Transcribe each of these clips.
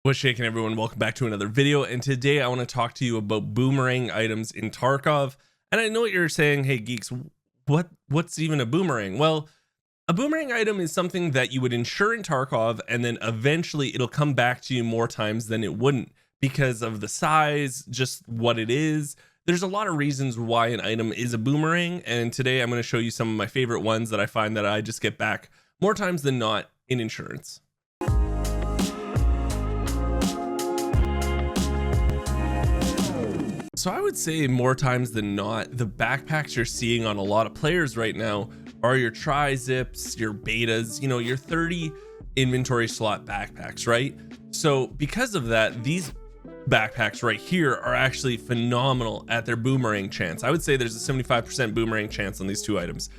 What's shaking, everyone? Welcome back to another video, and today I want to talk to you about boomerang items in Tarkov. And I know what you're saying, hey geeks, what's even a boomerang? Well, a boomerang item is something that you would insure in Tarkov, and then eventually it'll come back to you more times than it wouldn't because of the size, just what it is. There's a lot of reasons why an item is a boomerang, and today I'm going to show you some of my favorite ones that I find that I just get back more times than not in insurance. So I would say more times than not, the backpacks you're seeing on a lot of players right now are your tri-zips, your betas, your 30 inventory slot backpacks, right? So because of that, these backpacks right here are actually phenomenal at their boomerang chance. I would say there's a 75% boomerang chance on these two items,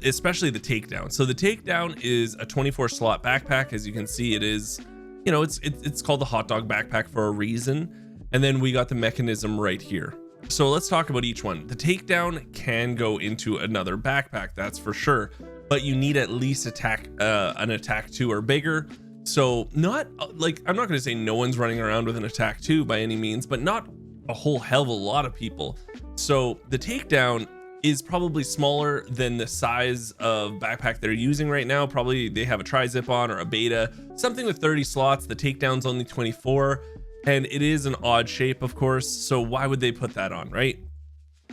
especially the takedown. So the takedown is a 24 slot backpack. As you can see, it is, it's called the hot dog backpack for a reason. And then we got the mechanism right here. So let's talk about each one. The takedown can go into another backpack, that's for sure, but you need at least an attack 2 or bigger. So not like, I'm not going to say no one's running around with an attack 2 by any means, but not a whole hell of a lot of people. So the takedown is probably smaller than the size of backpack they're using right now. Probably they have a tri-zip on or a beta, something with 30 slots. The takedown's only 24. And it is an odd shape, of course, so why would they put that on, right?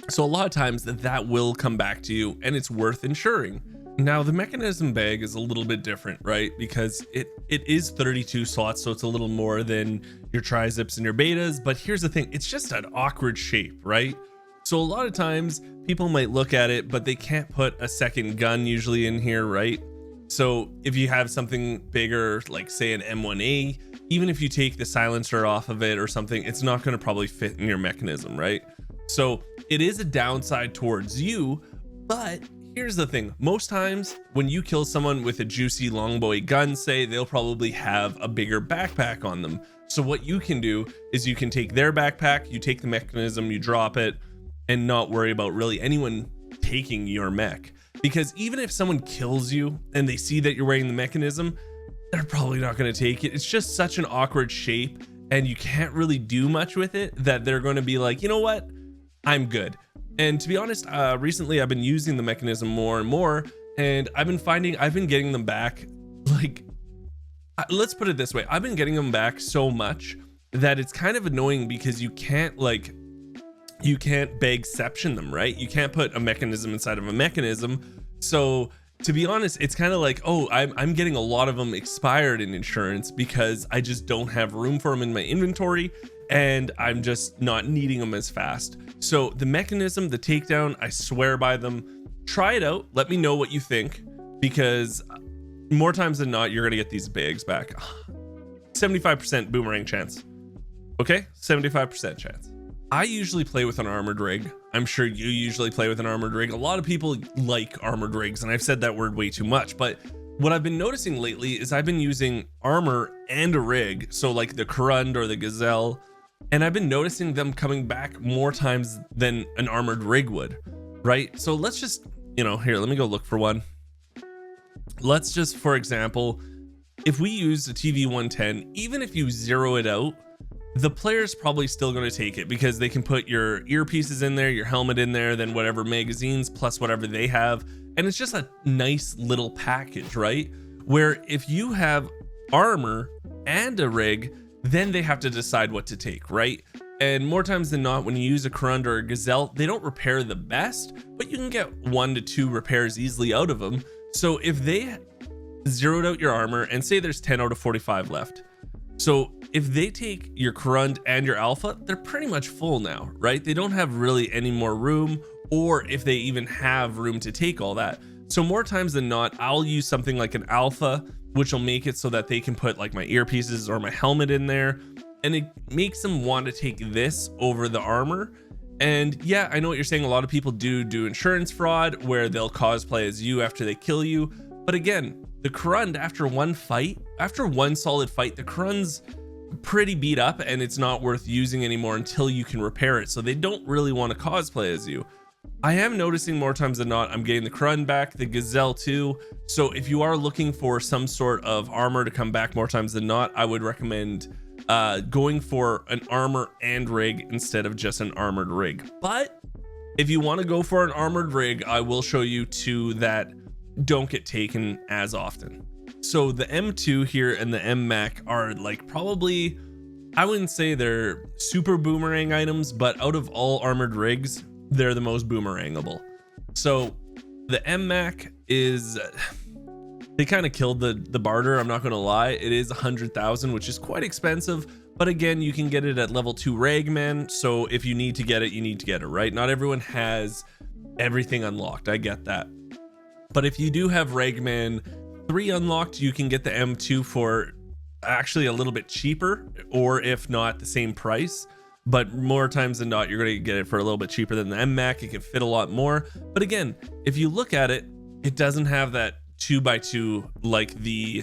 So a lot of times that will come back to you, and it's worth insuring. Now the mechanism bag is a little bit different, right? Because it is 32 slots, so it's a little more than your tri-zips and your betas, but here's the thing, it's just an awkward shape, right? So a lot of times people might look at it, but they can't put a second gun usually in here, right? So if you have something bigger, like say an M1A, even if you take the silencer off of it or something, it's not going to probably fit in your mechanism, right? So it is a downside towards you, but here's the thing. Most times when you kill someone with a juicy longbow gun, say, they'll probably have a bigger backpack on them. So what you can do is you can take their backpack, you take the mechanism, you drop it, and not worry about really anyone taking your mech. Because even if someone kills you and they see that you're wearing the mechanism, they're probably not going to take it. It's just such an awkward shape and you can't really do much with it that they're going to be like, you know what, I'm good. And to be honest, recently I've been using the mechanism more and more, and I've been finding I've been getting them back, like, let's put it this way, I've been getting them back so much that it's kind of annoying because you can't bagception them, right? You can't put a mechanism inside of a mechanism. So to be honest, it's kind of like, oh, I'm getting a lot of them expired in insurance because I just don't have room for them in my inventory, and I'm just not needing them as fast. So the mechanism, the takedown, I swear by them. Try it out. Let me know what you think, because more times than not, you're gonna get these bags back. 75% boomerang chance. Okay, 75% chance. I usually play with an armored rig. I'm sure you usually play with an armored rig. A lot of people like armored rigs, and I've said that word way too much, but what I've been noticing lately is I've been using armor and a rig, so like the Karund or the Gazelle, and I've been noticing them coming back more times than an armored rig would, right? So let's just, here, let me go look for one. Let's just, for example, if we use a TV-110, even if you zero it out, the player's probably still going to take it because they can put your earpieces in there, your helmet in there, then whatever magazines plus whatever they have. And it's just a nice little package, right? Where if you have armor and a rig, then they have to decide what to take, right? And more times than not, when you use a Karund or a Gazelle, they don't repair the best, but you can get 1 to 2 repairs easily out of them. So if they zeroed out your armor and say there's 10 out of 45 left, so if they take your Karund and your Alpha, they're pretty much full now, right? They don't have really any more room, or if they even have room to take all that. So more times than not, I'll use something like an Alpha, which will make it so that they can put like my earpieces or my helmet in there, and it makes them want to take this over the armor. And yeah, I know what you're saying. A lot of people do insurance fraud where they'll cosplay as you after they kill you. But again, the Karund, after one solid fight, the Karund's pretty beat up and it's not worth using anymore until you can repair it. So they don't really want to cosplay as you. I am noticing more times than not, I'm getting the Karund back, the Gazelle too. So if you are looking for some sort of armor to come back more times than not, I would recommend going for an armor and rig instead of just an armored rig. But if you want to go for an armored rig, I will show you two that don't get taken as often. So the M2 here and the MMAC are like probably, I wouldn't say they're super boomerang items, but out of all armored rigs, they're the most boomerangable. So the MMAC is, they kind of killed the barter, I'm not gonna lie. It is 100,000, which is quite expensive, but again, you can get it at level 2 Ragman. So if you need to get it, you need to get it, right? Not everyone has everything unlocked, I get that. But if you do have Ragman 3 unlocked, you can get the M2 for actually a little bit cheaper, or if not the same price. But more times than not, you're going to get it for a little bit cheaper than the MMAC. It can fit a lot more. But again, if you look at it, it doesn't have that 2x2 like the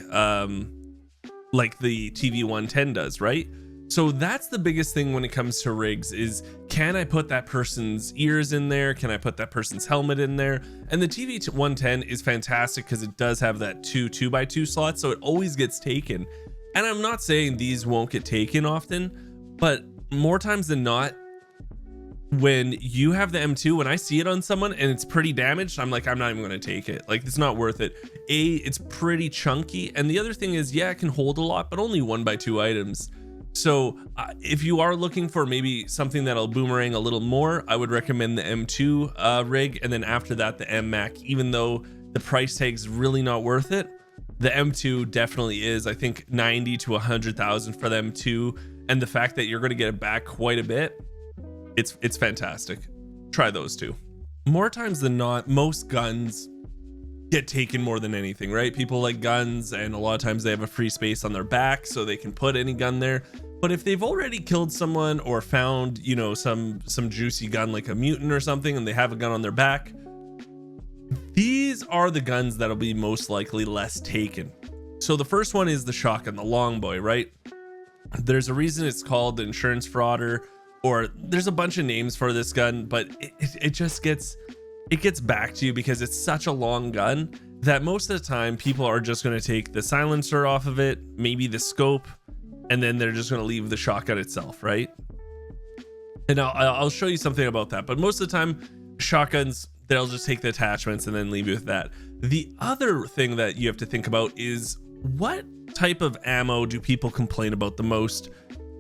TV110 does, right? So that's the biggest thing when it comes to rigs is, can I put that person's ears in there? Can I put that person's helmet in there? And the TV110 is fantastic because it does have that 2x2 slot, so it always gets taken. And I'm not saying these won't get taken often, but more times than not, when you have the M2, when I see it on someone and it's pretty damaged, I'm like, I'm not even going to take it. Like, it's not worth it. It's pretty chunky. And the other thing is, yeah, it can hold a lot, but only 1x2 items. So if you are looking for maybe something that'll boomerang a little more, I would recommend the M2 rig. And then after that, the MMAC, even though the price tag's really not worth it, the M2 definitely is. I think 90 to 100,000 for the M2. And the fact that you're going to get it back quite a bit, it's fantastic. Try those two. More times than not, most guns get taken more than anything, right? People like guns, and a lot of times they have a free space on their back so they can put any gun there. But if they've already killed someone or found, you know, some juicy gun like a mutant or something, and they have a gun on their back, these are the guns that'll be most likely less taken. So the first one is the shotgun, the long boy, right? There's a reason it's called the insurance frauder, or there's a bunch of names for this gun, but it just gets back to you because it's such a long gun that most of the time people are just going to take the silencer off of it, maybe the scope, and then they're just going to leave the shotgun itself, right? And I'll show you something about that, but most of the time shotguns, they'll just take the attachments and then leave you with that. The other thing that you have to think about is, what type of ammo do people complain about the most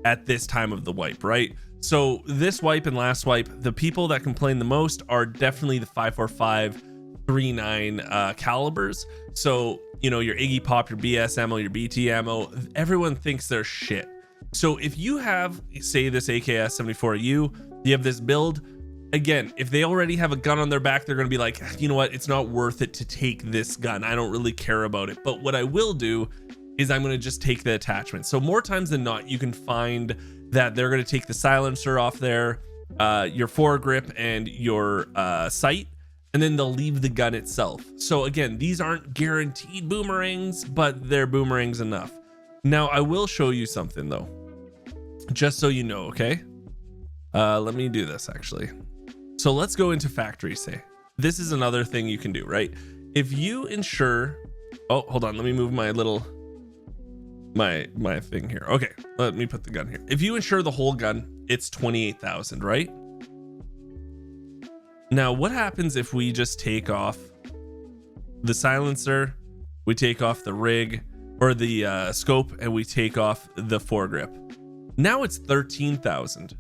at this time of the wipe, right? So this wipe and last wipe, the people that complain the most are definitely the 5.45 3.9 calibers. So, you know, your Iggy Pop, your BS ammo, your BT ammo, everyone thinks they're shit. So if you have, say, this AKS 74U, you have this build, again, if they already have a gun on their back, they're going to be like, you know what, it's not worth it to take this gun. I don't really care about it. But what I will do is I'm going to just take the attachment. So more times than not, you can find that they're going to take the silencer off there, your foregrip and your sight, and then they'll leave the gun itself. So again, these aren't guaranteed boomerangs, but they're boomerangs enough. Now I will show you something though, just so you know, okay? Let me do this actually. So let's go into factory say. This is another thing you can do, right? If you insure, oh, hold on, let me move my little, my thing here. Okay, let me put the gun here. If you insure the whole gun, it's 28,000, right? Now what happens if we just take off the silencer, we take off the rig or the scope, and we take off the foregrip? Now it's 13,000.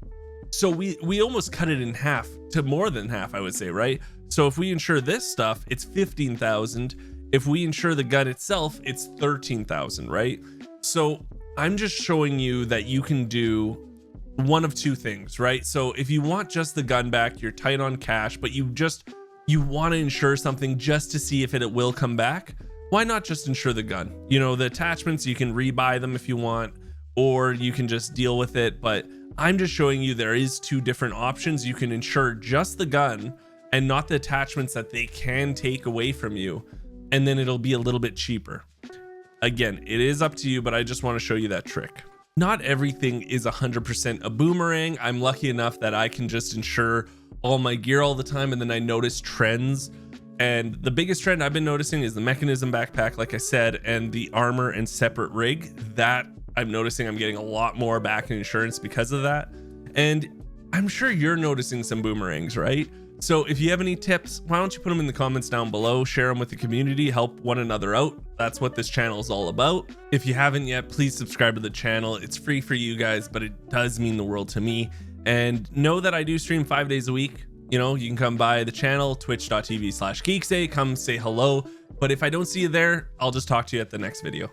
So we almost cut it in half, to more than half, I would say, right? So if we insure this stuff, it's 15,000. If we insure the gun itself, it's 13,000, right? So I'm just showing you that you can do one of two things, right? So if you want just the gun back, you're tight on cash, but you want to insure something just to see if it will come back, why not just insure the gun? You know, the attachments, you can rebuy them if you want, or you can just deal with it. But I'm just showing you there is two different options. You can insure just the gun and not the attachments that they can take away from you, and then it'll be a little bit cheaper. Again, it is up to you, but I just want to show you that trick. Not everything is 100% a boomerang. I'm lucky enough that I can just insure all my gear all the time, and then I notice trends. And the biggest trend I've been noticing is the mechanism backpack, like I said, and the armor and separate rig. That I'm noticing I'm getting a lot more back in insurance because of that. And I'm sure you're noticing some boomerangs, right? So if you have any tips, why don't you put them in the comments down below, share them with the community, help one another out. That's what this channel is all about. If you haven't yet, please subscribe to the channel. It's free for you guys, but it does mean the world to me. And know that I do stream 5 days a week. You know, you can come by the channel, twitch.tv/Geekseh, come say hello. But if I don't see you there, I'll just talk to you at the next video.